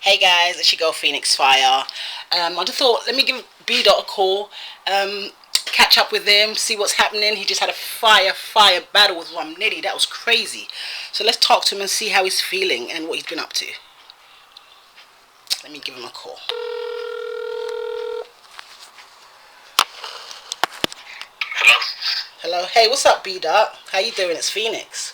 Hey guys, it's your girl Phoenix Fire. I just thought, let me give Bdot a call, catch up with him, see what's happening. He just had a fire battle with Nitty. That was crazy. So let's talk to him and see how he's feeling and what he's been up to. Let me give him a call. Hello? Hello. Hey, what's up, Bdot? How you doing? It's Phoenix.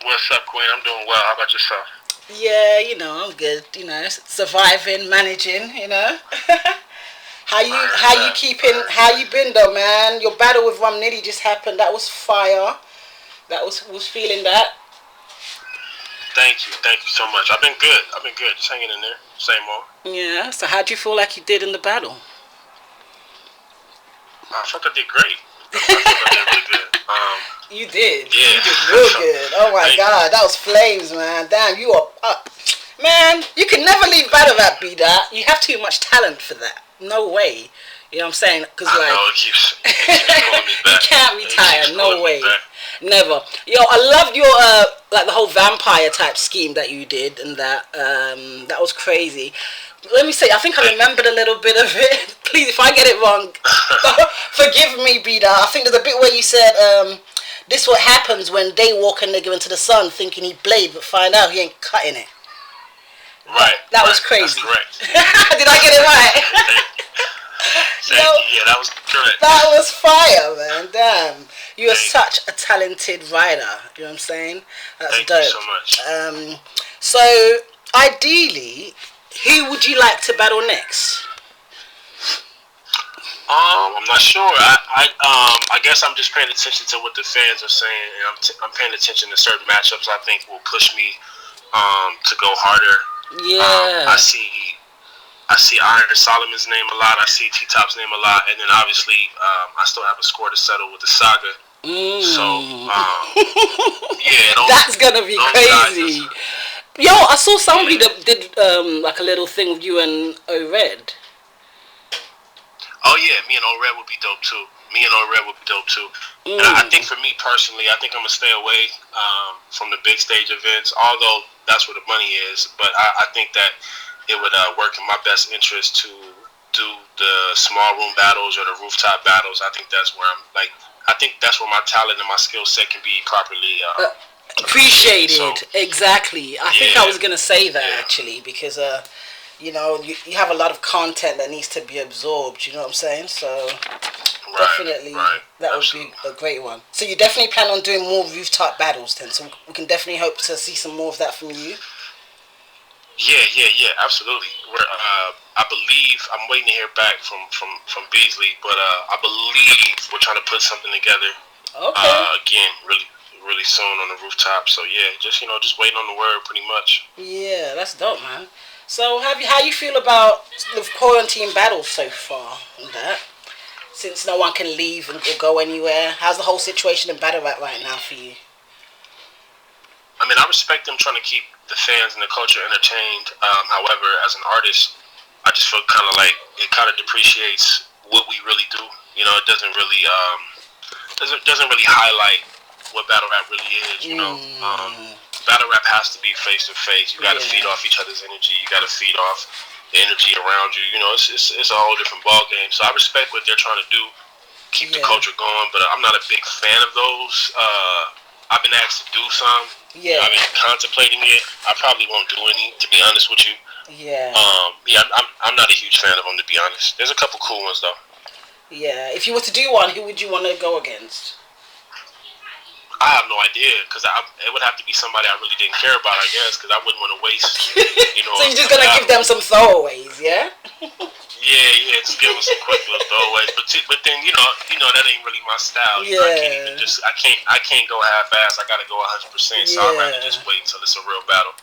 What's up, Queen? I'm doing well. How about yourself? Yeah, I'm good. Surviving, managing. How you keeping? How you been though, man? Your battle with Nitty just happened. That was fire. That was feeling that. Thank you so much. I've been good. Just hanging in there. Same old. Yeah. So how do you feel like you did in the battle? I felt I did great. I felt I did really good. You did. Yeah. You did real good. Oh my God, that was flames, man. Damn, you are up. Man, you can never leave battle rap, Bdot. You have too much talent for that. No way. You know what I'm saying? Because I know, it keeps pulling me back. You can't retire. No way. Never. Yo, I loved your like the whole vampire type scheme that you did, and that was crazy. Let me say, I think I remembered a little bit of it. Please, if I get it wrong, forgive me, Bdot. I think there's a bit where you said, this what happens when they walk a nigga into the sun thinking he blade, but find out he ain't cutting it. Right. That was crazy. That's correct. Did I get it right? Yeah, that was correct. That was fire, man. Damn. You are such a talented writer. You know what I'm saying? That's Thank dope. you so much. So, ideally, who would you like to battle next? I'm not sure. I guess I'm just paying attention to what the fans are saying, and I'm paying attention to certain matchups I think will push me to go harder. Yeah. I see Iron Solomon's name a lot. I see T-Top's name a lot, and then obviously I still have a score to settle with the Saga. So yeah, that's gonna be crazy. Yo, I saw somebody that did like a little thing with you and O-Red. Oh yeah, me and O-Red would be dope too. And I think for me personally, I think I'm gonna stay away from the big stage events, although that's where the money is. But I think that it would work in my best interest to do the small room battles or the rooftop battles. I think that's where that's where my talent and my skill set can be properly appreciated. So, exactly. I think I was gonna say that actually because you have a lot of content that needs to be absorbed. You know what I'm saying? So definitely that would be a great one. So you definitely plan on doing more rooftop battles then. So we can definitely hope to see some more of that from you. Yeah, absolutely. I believe I'm waiting to hear back from Beasley, but I believe we're trying to put something together. Okay. Again, really soon on the rooftop. So yeah, just waiting on the word, pretty much. Yeah, that's dope, man. So how you feel about the quarantine battles so far? And that, since no one can leave and go anywhere, how's the whole situation in battle rap right now for you? I mean, I respect them trying to keep the fans and the culture entertained. However, as an artist, I just feel kind of like it kind of depreciates what we really do. It doesn't really doesn't really highlight what battle rap really is. Battle rap has to be face to face. You got to feed off each other's energy. You got to feed off the energy around you. It's a whole different ball game. So I respect what they're trying to do, keep the culture going. But I'm not a big fan of those. I've been asked to do some. Yeah. I've been contemplating it. I probably won't do any, to be honest with you. Yeah. I'm not a huge fan of them, to be honest. There's a couple cool ones though. Yeah. If you were to do one, who would you want to go against? I have no idea, because it would have to be somebody I really didn't care about, I guess, because I wouldn't want to waste. So you're just gonna give them some throwaways, yeah? Yeah, just give them some quick little throwaways. But then that ain't really my style. I can't go half-ass. I gotta go 100%. So I'd rather just wait until it's a real battle.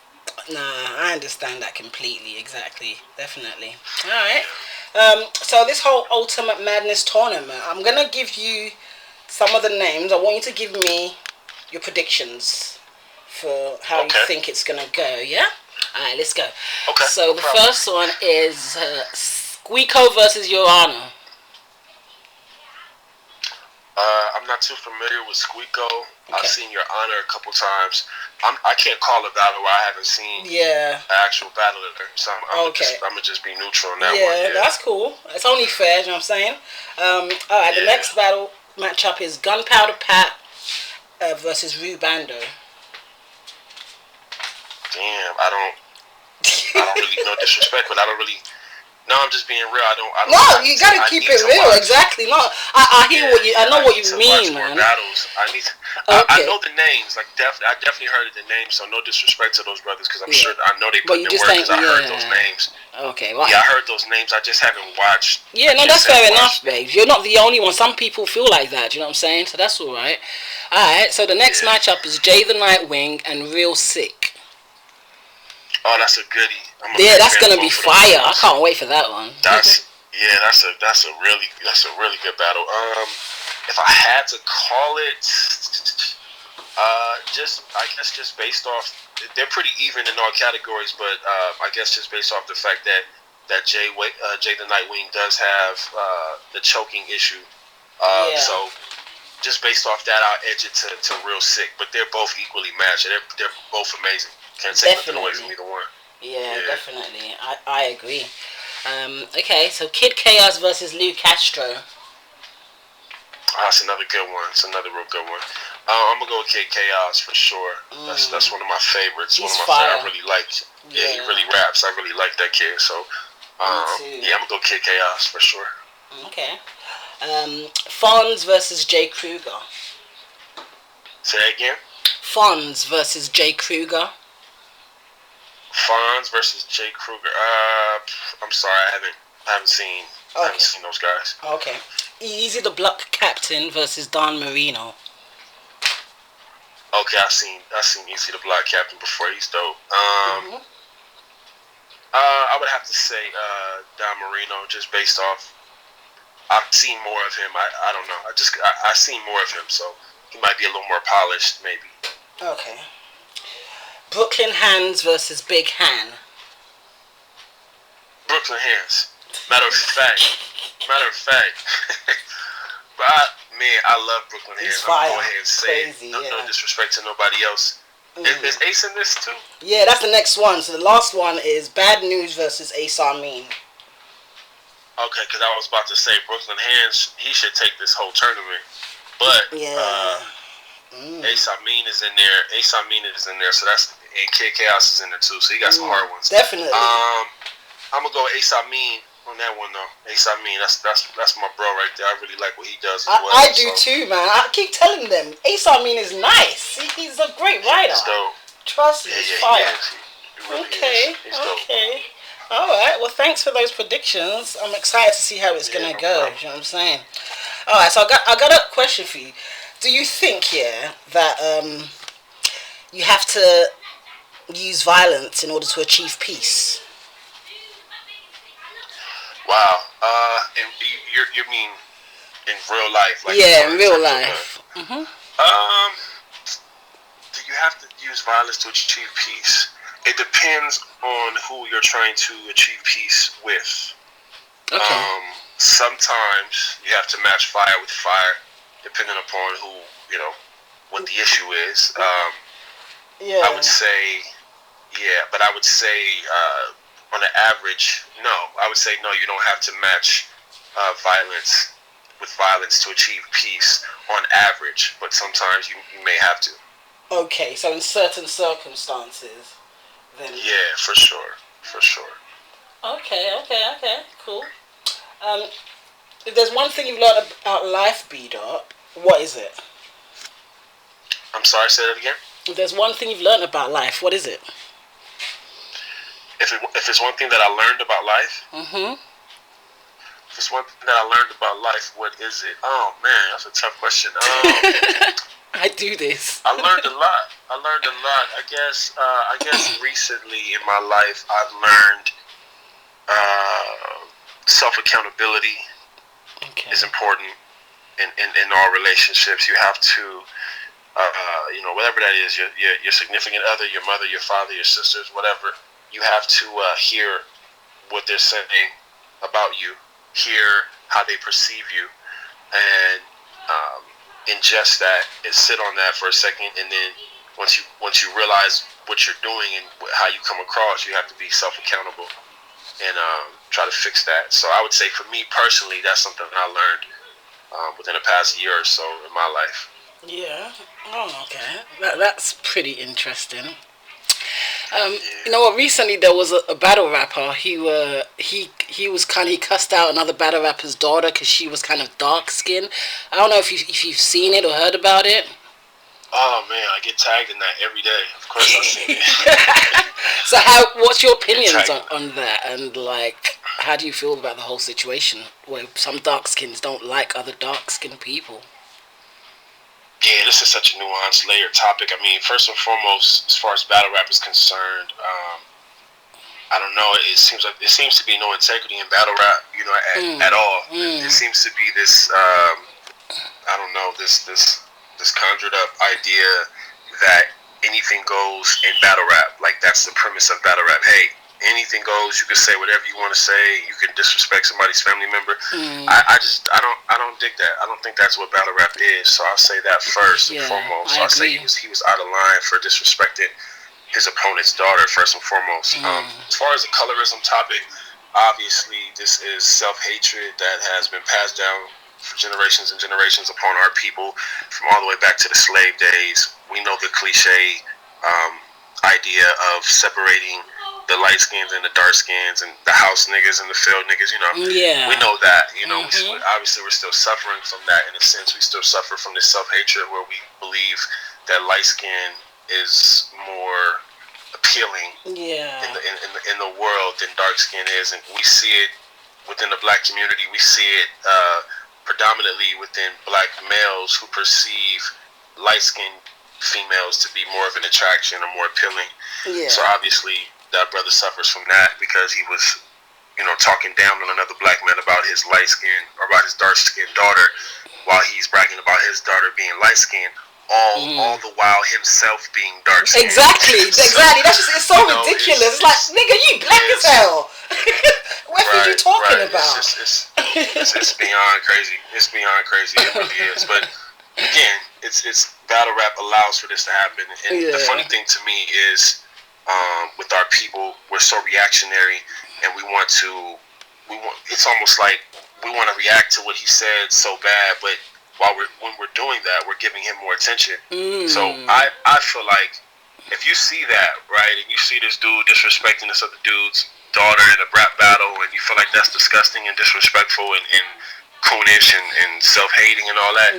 Nah, I understand that completely. Exactly, definitely. All right. So this whole Ultimate Madness tournament, I'm gonna give you some of the names. I want you to give me your predictions for how you think it's gonna go. Yeah. All right, let's go. Okay. So the first one is Squeako versus Your Honor. I'm not too familiar with Squeako. I've Okay. seen Your Honor a couple times. I can't call a battle where I haven't seen Yeah. an actual battler. So Okay. I'm gonna just be neutral on that one. Yeah, Yeah. that's cool. It's only fair, you know what I'm saying? All right, the Yeah. next battle matchup is Gunpowder Pat versus Rubando. Damn. I don't really know disrespect, but I don't really. No, I'm just being real. I don't. No, you gotta keep it real. Exactly. No, I hear what you. I know what you mean, more man. battles. I Okay. know the names. Like I definitely heard of the names. So no disrespect to those brothers, because I'm Yeah. sure I know they But put you in just work, ain't. because I heard those Yeah. names. Okay. Well. Yeah, I heard those names. I just haven't watched. Yeah, no, Like you that's said, fair enough, watched. babe. You're not the only one. Some people feel like that. You know what I'm saying? So that's all right. All right. So the next Yeah. matchup is Jay the Nightwing and Real Sick. Oh, that's a goodie. Yeah, that's gonna be fire. I can't wait for that one. That's a really good battle. If I had to call it, just based off, they're pretty even in all categories, but I guess just based off the fact that Jay the Nightwing does have the choking issue. Yeah. So just based off that, I'll edge it to Real Sick. But they're both equally matched. They're both amazing. Can't take nothing away from either one. Yeah, definitely. I agree. Okay, so Kid Chaos versus Lou Castro. That's another good one. It's another real good one. I'm gonna go with Kid Chaos for sure. That's one of my favorites. He's one of my fire. I really like. Yeah, he really raps. I really like that kid. So yeah, I'm gonna go Kid Chaos for sure. Okay. Fonz versus Jay Kruger. Say that again. Fonz versus Jay Kruger. Fonz versus Jay Kruger. I'm sorry, I haven't seen those guys. Okay. Easy the Block Captain versus Don Marino. Okay, I've seen Easy the Block Captain before. He's dope. I would have to say Don Marino, just based off. I've seen more of him. I don't know. I've seen more of him, so he might be a little more polished, maybe. Okay. Brooklyn Hands versus Big Han. Brooklyn Hands. Matter of fact. But I love Brooklyn Hands. I'm gonna go ahead and say it. No disrespect to nobody else. Is Ace in this too? Yeah, that's the next one. So the last one is Bad News versus Ace Amin. Okay, because I was about to say Brooklyn Hands, he should take this whole tournament. But Ace Amin is in there. So that's, and Kid Chaos is in there too. So he got some hard ones. Definitely. I'm gonna go Ace Amin on that one though. Ace Amin, that's my bro right there. I really like what he does as well. I do too, man. I keep telling them Ace Amin is nice. He's a great writer. He's dope. Trust me, he's fire. He really okay. He's dope. All right. Well, thanks for those predictions. I'm excited to see how it's gonna go. Problem. You know what I'm saying? All right. So I got a question for you. Do you think that you have to use violence in order to achieve peace? Wow. You mean in real life? Like in real life. Do you have to use violence to achieve peace? It depends on who you're trying to achieve peace with. Okay. Sometimes you have to match fire with fire, depending upon what the issue is. I would say, but I would say on the average, no. I would say no. You don't have to match violence with violence to achieve peace on average, but sometimes you may have to. Okay, so in certain circumstances, then. Yeah, for sure. Okay, cool. If there's one thing you've learned about life, Bdot, what is it? I'm sorry, say that again? If there's one thing you've learned about life, what is it? If it's one thing that I learned about life? If it's one thing that I learned about life, what is it? Oh, man, that's a tough question. I do this. I learned a lot. I guess recently in my life, I've learned self-accountability is important in all relationships. You have to, whatever that is, your significant other, your mother, your father, your sisters, whatever, you have to hear what they're saying about you, hear how they perceive you, and ingest that and sit on that for a second, and then once you realize what you're doing and how you come across, you have to be self accountable and try to fix that. So I would say for me personally, that's something I learned within the past year or so in my life. Yeah. Oh, okay. That's pretty interesting. You Yeah. know what? Recently there was a battle rapper. He was kind of, he cussed out another battle rapper's daughter because she was kind of dark skinned. I don't know if you've seen it or heard about it. Oh man, I get tagged in that every day. Of course I've seen it. So what's your Get opinions tagged. on that, and like how do you feel about the whole situation where some dark skins don't like other dark skinned people? Yeah, this is such a nuanced, layered topic. I mean, first and foremost, as far as battle rap is concerned, I don't know. It seems to be no integrity in battle rap, you know, at all. It seems to be this, I don't know, this conjured up idea that anything goes in battle rap. Like that's the premise of battle rap. Hey, anything goes. You can say whatever you want to say. You can disrespect somebody's family member. I don't dig that. I don't think that's what battle rap is. So I'll say that first and Yeah, foremost. I So I'll say agree. he was out of line for disrespecting his opponent's daughter first and foremost. As far as the colorism topic, obviously this is self-hatred that has been passed down for generations and generations upon our people from all the way back to the slave days. We know the cliche idea of separating the light skins and the dark skins and the house niggas and the field niggas. You know, we Yeah. know that. You know, obviously we're still suffering from that in a sense. We still suffer from this self-hatred where we believe that light skin is more appealing Yeah. in the world than dark skin is, and we see it within the black community. We see it predominantly within black males who perceive light skinned females to be more of an attraction or more appealing. Yeah. So obviously that brother suffers from that because he was, you know, talking down on another black man about his light skin or about his dark skinned daughter, while he's bragging about his daughter being light skinned. All the while himself being dark skinned. Exactly, exactly. That's just, it's so you know, ridiculous. It's like, nigga, you black as hell. What are you talking right. about? It's beyond crazy. It's beyond crazy. It really is. But again, it's battle rap allows for this to happen. And the funny thing to me is, with our people, we're so reactionary, and it's almost like we want to react to what he said so bad, but when we're doing that, we're giving him more attention. So I feel like if you see that, right, and you see this dude disrespecting this other dude's daughter in a rap battle, and you feel like that's disgusting and disrespectful and coonish and self-hating and all that,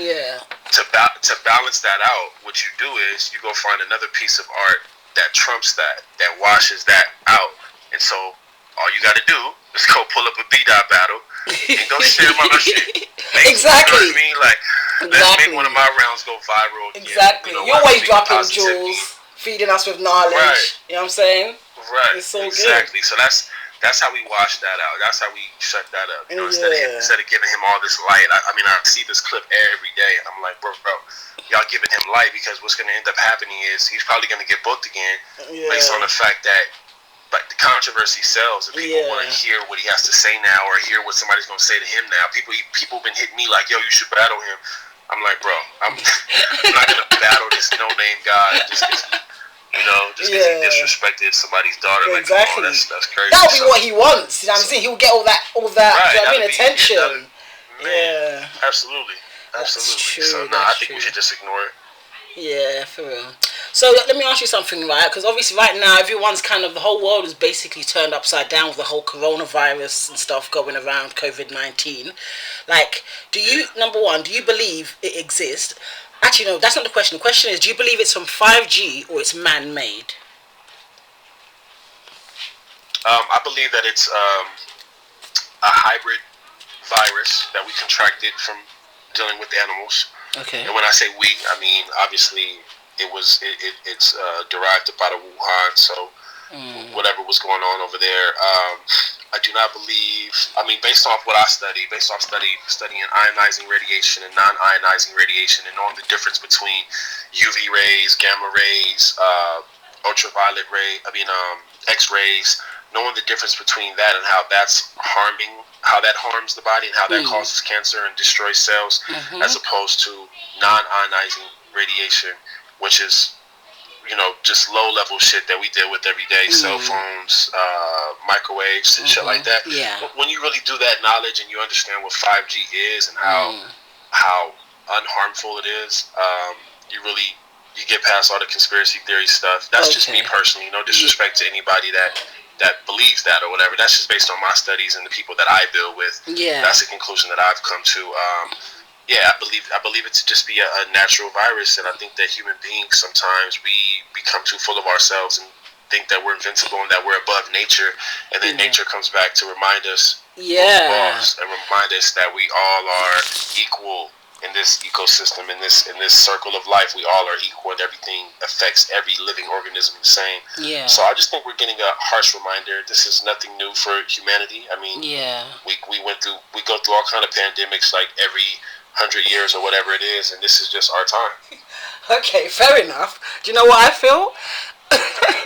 to balance that out, what you do is you go find another piece of art that trumps that washes that out. And so all you got to do is go pull up a Bdot battle and go share my shit. Exactly. You know what I mean? Like, let's make one of my rounds go viral again. Exactly. You know, You're always dropping positivity. jewels, feeding us with knowledge. Right. You know what I'm saying? Right. It's so exactly. So that's how we wash that out. That's how we shut that up. You know, instead of giving him all this light. I mean, I see this clip every day, and I'm like, bro, y'all giving him light because what's going to end up happening is he's probably going to get booked again based on the fact that but the controversy sells and people want to hear what he has to say now or hear what somebody's going to say to him now. People been hitting me like, yo, you should battle him. I'm like, bro, I'm not going to battle this no-name guy just because he disrespected somebody's daughter. Like, come on, that's crazy. That'll be what he wants. You know what I'm saying? He'll get all that right, you know what I mean, attention. Absolutely. True, So, I think we should just ignore it. Yeah, for real. So let me ask you something, right? Because obviously right now everyone's the whole world is basically turned upside down with the whole coronavirus and stuff going around, COVID-19. Like, number one, do you believe it exists? Actually, no, that's not the question. The question is, do you believe it's from 5G or it's man-made? I believe that it's a hybrid virus that we contracted from dealing with animals. Okay. And when I say we, I mean obviously it's derived up out of Wuhan. So whatever was going on over there, I do not believe. I mean, based off what I study, studying ionizing radiation and non-ionizing radiation, and knowing the difference between UV rays, gamma rays, ultraviolet ray. X-rays. knowing the difference between that and how that's harming, how that harms the body and how that causes cancer and destroys cells, as opposed to non-ionizing radiation, which is, just low-level shit that we deal with every day, cell phones, microwaves, and shit like that. Yeah. When you really do that knowledge and you understand what 5G is and how unharmful it is, you get past all the conspiracy theory stuff. That's just me personally. No disrespect to anybody that believes that or whatever. That's just based on my studies and the people that I deal with. Yeah. That's the conclusion that I've come to. I believe it to just be a natural virus, and I think that human beings sometimes we become too full of ourselves and think that we're invincible and that we're above nature, and then nature comes back to remind us and remind us that we all are equal in this ecosystem, in this circle of life. We all are equal, and everything affects every living organism the same. Yeah. So I just think we're getting a harsh reminder. This is nothing new for humanity. I mean, we go through all kind of pandemics like every 100 years or whatever it is, and this is just our time. Okay, fair enough. Do you know what I feel?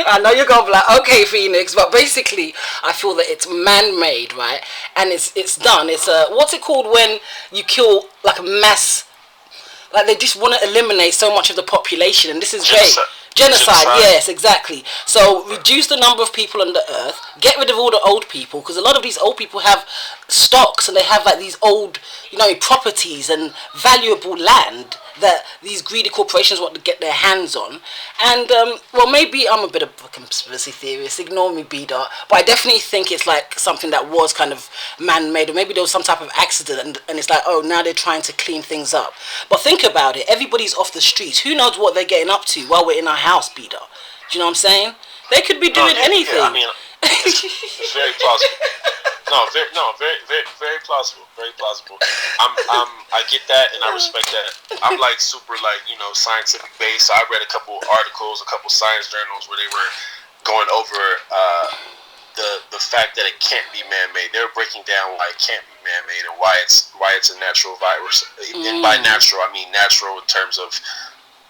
I know you're gonna be like, okay, Phoenix, but basically, I feel that it's man-made, right? And it's done. It's what's it called when you kill like a mass, like they just want to eliminate so much of the population, and this is Genocide, yes, exactly. So reduce the number of people on the earth, get rid of all the old people, because a lot of these old people have stocks and they have like these old, properties and valuable land that these greedy corporations want to get their hands on. And maybe I'm a bit of a conspiracy theorist, ignore me, Bdot, but I definitely think it's like something that was kind of man-made, or maybe there was some type of accident and it's like, oh, now they're trying to clean things up. But think about it, everybody's off the streets. Who knows what they're getting up to while we're in our house, Bdot? Do you know what I'm saying? They could be doing anything. Yeah, I mean, it's very plausible. Very plausible. Very plausible. I get that and I respect that. I'm like super scientific based. So I read a couple articles, a couple science journals where they were going over the fact that it can't be man-made. They were breaking down why it can't be man-made and why it's a natural virus. And by natural, I mean natural in terms of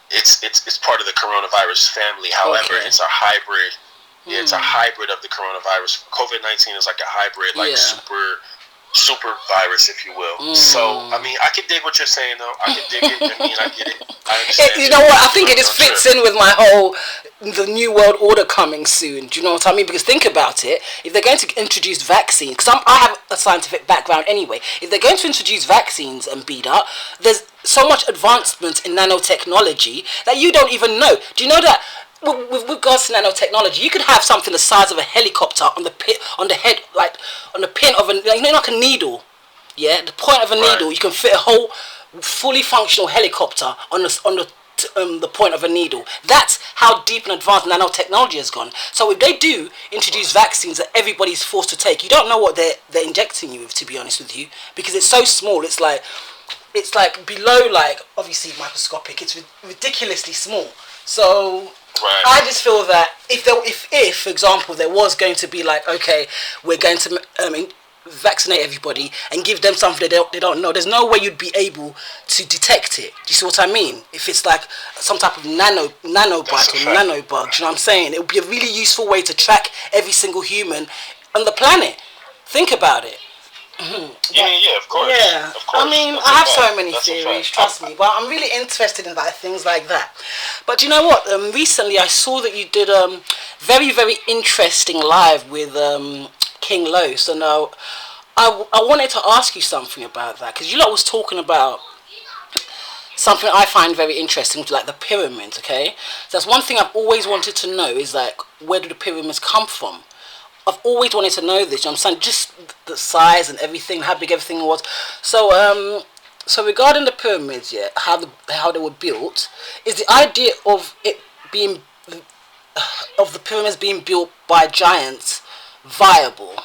it's part of the coronavirus family. However, it's a hybrid. Yeah, it's a hybrid of the coronavirus. COVID-19 is like a hybrid, like super virus, if you will. So, I mean, I can dig what you're saying, though. I can dig it. I mean, I get it. I understand. You know what? I think it just fits in with my whole, the New World Order coming soon. Do you know what I mean? Because think about it. If they're going to introduce vaccines, because I have a scientific background anyway. If they're going to introduce vaccines and Bdot, there's so much advancement in nanotechnology that you don't even know. Do you know that? With regards to nanotechnology, you could have something the size of a helicopter on the head, like on the pin of like a needle. Yeah, the point of a needle, you can fit a whole fully functional helicopter on the point of a needle. That's how deep and advanced nanotechnology has gone. So if they do introduce vaccines that everybody's forced to take, you don't know what they're injecting you with, to be honest with you, because it's so small. It's like below, like obviously microscopic. It's ridiculously small. So. Right. I just feel that if, for example, there was going to be like, okay, we're going to vaccinate everybody and give them something they don't know, there's no way you'd be able to detect it. Do you see what I mean? If it's like some type of nanobite or nanobug, do you know what I'm saying? It would be a really useful way to track every single human on the planet. Think about it. Yeah, of course. Yeah, of course. I mean, I have so many theories, trust me, but I'm really interested in things like that. But you know what? Recently I saw that you did very, very interesting live with King Lo. So now I wanted to ask you something about that, because you lot was talking about something I find very interesting, which is like the pyramids. Okay, so that's one thing I've always wanted to know, is like, where do the pyramids come from? I've always wanted to know this. You know what I'm saying, just the size and everything, how big everything was. So so regarding the pyramids, how they were built, is the idea of it being of the pyramids being built by giants viable?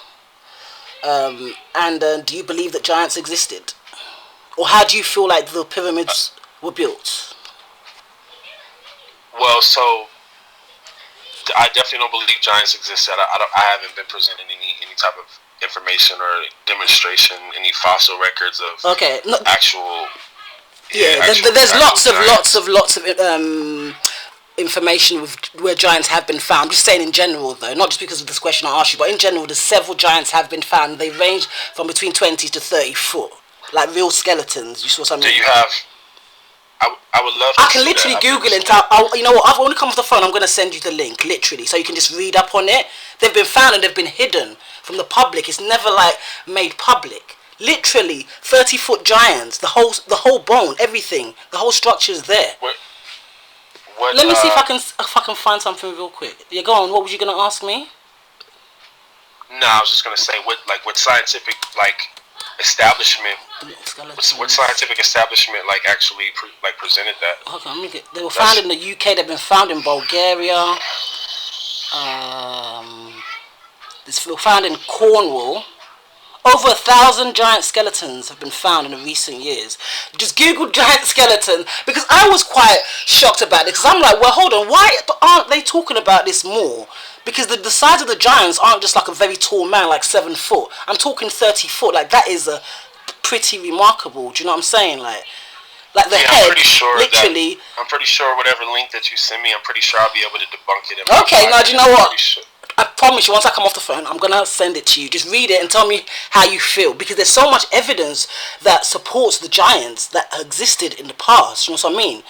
And do you believe that giants existed, or how do you feel like the pyramids were built? Well, so I definitely don't believe giants existed. I haven't been presented any type of information or demonstration, any fossil records of actual. Yeah, there's lots of information with where giants have been found. I'm just saying in general though, not just because of this question I asked you, but in general, there's several giants have been found. They range from between 20 to 30 foot, like real skeletons. You saw something? Do you have? I would love to I can literally Google it. You know what? I've only come off the phone. I'm going to send you the link, literally, so you can just read up on it. They've been found and they've been hidden from the public. It's never like made public. Literally, 30-foot giants. The whole bone, everything, the whole structure is there. Let me see if I can find something real quick. Yeah, go on. What was you going to ask me? No, I was just going to say what scientific establishment. What scientific establishment actually presented that? Okay, let me get. They were found in the UK. They've been found in Bulgaria. They were found in Cornwall. Over 1,000 giant skeletons have been found in the recent years. Just Google giant skeleton, because I was quite shocked about it. Because I'm like, well, hold on, why aren't they talking about this more? Because the size of the giants aren't just like a very tall man, like 7 foot. I'm talking 30 foot. Like that is a pretty remarkable. Do you know what I'm saying? Like the head. I'm pretty sure literally. I'm pretty sure whatever link that you send me, I'm pretty sure I'll be able to debunk it. Okay, now do you know what? I promise you, once I come off the phone, I'm going to send it to you. Just read it and tell me how you feel. Because there's so much evidence that supports the giants that existed in the past. You know what I mean?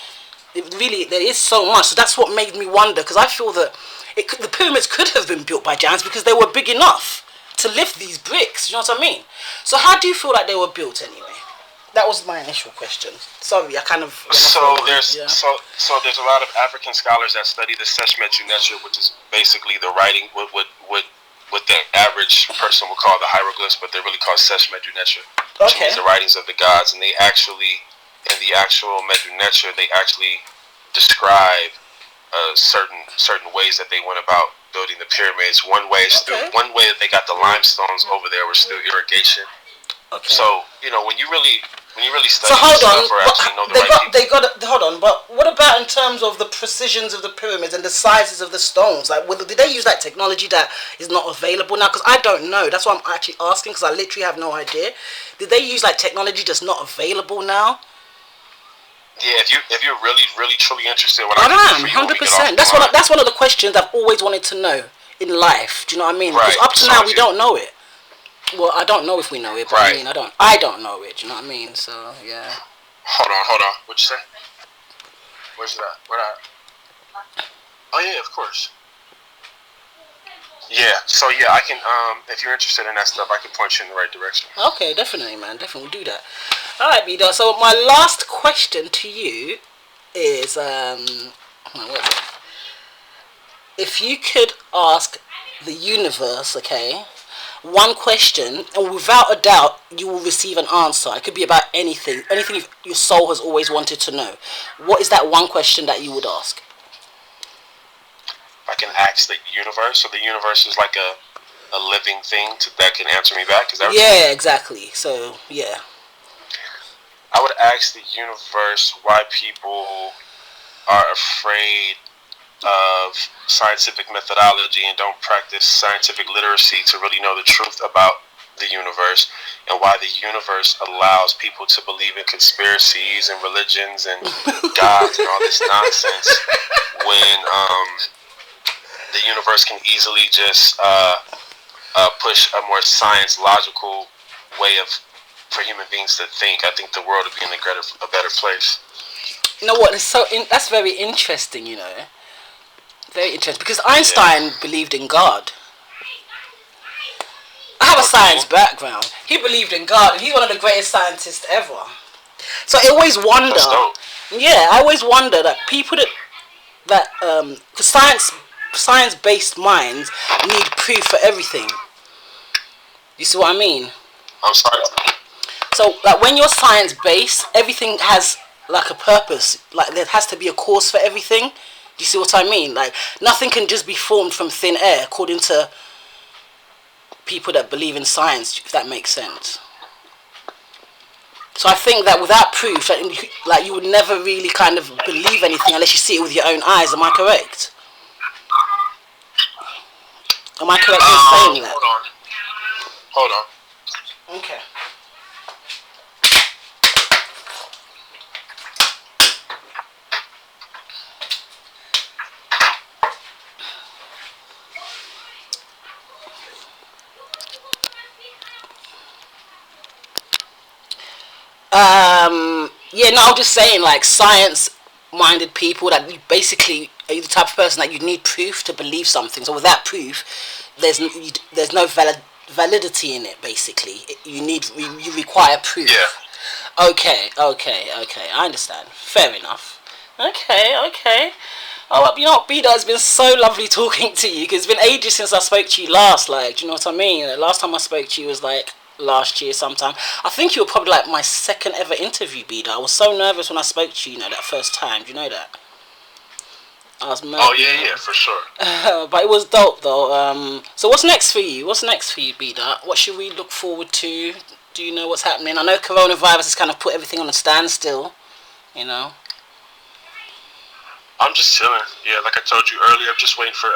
There is so much. So that's what made me wonder. Because I feel that the pyramids could have been built by giants because they were big enough to lift these bricks. You know what I mean? So how do you feel like they were built anyway? That was my initial question. Sorry, I kind of... So there's a lot of African scholars that study the Seshmet Unetra, which is basically the writing, what the average person would call the hieroglyphs, but they're really called Seshmet Unetra, which means the writings of the gods. And they actually, in the actual Medunetra, they actually describe certain ways that they went about building the pyramids. One way that they got the limestones over there was through irrigation. Okay. So when you really study hold on, stuff or actually know the right people. Hold on, but what about in terms of the precisions of the pyramids and the sizes of the stones? Like, did they use technology that is not available now? Because I don't know. That's why I'm actually asking, because I literally have no idea. Did they use technology that's not available now? Yeah, if you're really truly interested, I am 100%. That's one of the questions I've always wanted to know in life. Do you know what I mean? Because up to now we don't know it. Well, I don't know if we know it, but I mean, I don't know it. You know what I mean? So yeah. Hold on. What'd you say? Where's that? Where that? Oh yeah, of course. Yeah. So yeah, I can. If you're interested in that stuff, I can point you in the right direction. Okay, definitely, man. Definitely, we'll do that. All right, Bdot. So my last question to you is, what is it? If you could ask the universe, okay, one question, and without a doubt, you will receive an answer. It could be about anything your soul has always wanted to know. What is that one question that you would ask? I can ask the universe, so the universe is like a living thing that can answer me back. Is that yeah, exactly. So yeah, I would ask the universe why people are afraid of scientific methodology and don't practice scientific literacy to really know the truth about the universe, and why the universe allows people to believe in conspiracies and religions and gods and all this nonsense when the universe can easily just push a more science logical way for human beings to think. I think the world would be in a better place. You know what? That's very interesting. You know. Very interesting, because Einstein believed in God. I have a science background. He believed in God, and he's one of the greatest scientists ever. So I always wonder. Yeah, I always wonder that people because science-based minds need proof for everything. You see what I mean? I'm sorry. So when you're science-based, everything has a purpose. There has to be a cause for everything. Do you see what I mean? Nothing can just be formed from thin air, according to people that believe in science, if that makes sense. So I think that without proof, you would never really kind of believe anything unless you see it with your own eyes. Am I correct? Am I correct in saying that? Hold on. Okay. Yeah, no, I'm just saying, like, science-minded people that you basically are you the type of person that you need proof to believe something. So without proof, there's no validity in it. Basically, you require proof. Yeah. Okay. I understand. Fair enough. Okay. Oh, well, you know what, Bdot, it's been so lovely talking to you because it's been ages since I spoke to you last. Like, do you know what I mean? The last time I spoke to you was like last year sometime. I think you were probably like my second ever interview, Bdot. I was so nervous when I spoke to you, that first time. Do you know that? I was mad. Oh yeah, for sure. But it was dope though. So what's next for you? Bdot? What should we look forward to? Do you know what's happening? I know coronavirus has kind of put everything on a standstill. You know. I'm just chilling. Yeah, like I told you earlier, I'm just waiting for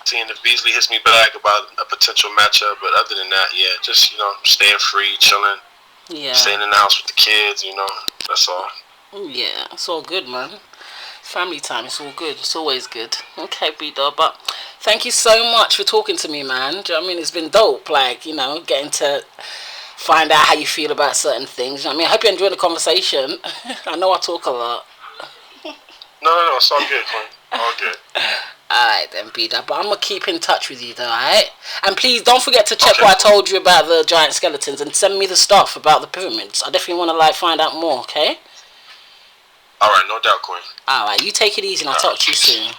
seeing if Beasley hits me back about a potential matchup. But other than that, yeah, just staying free, chilling, Yeah. staying in the house with the kids. That's all. Yeah, it's all good, man. Family time, it's all good. It's always good. Okay, B-Dub, but thank you so much for talking to me, man. Do you know what I mean? It's been dope, like, getting to find out how you feel about certain things. You know what I mean? I hope you enjoyed the conversation. I know I talk a lot. No, it's all good, Quinn. All good. Alright then, B-Dub, but I'm going to keep in touch with you though, alright? And please don't forget to check what I told you about the giant skeletons and send me the stuff about the pyramids. I definitely want to, find out more, okay? Alright, no doubt, Quinn. Alright, you take it easy and I'll talk to you soon.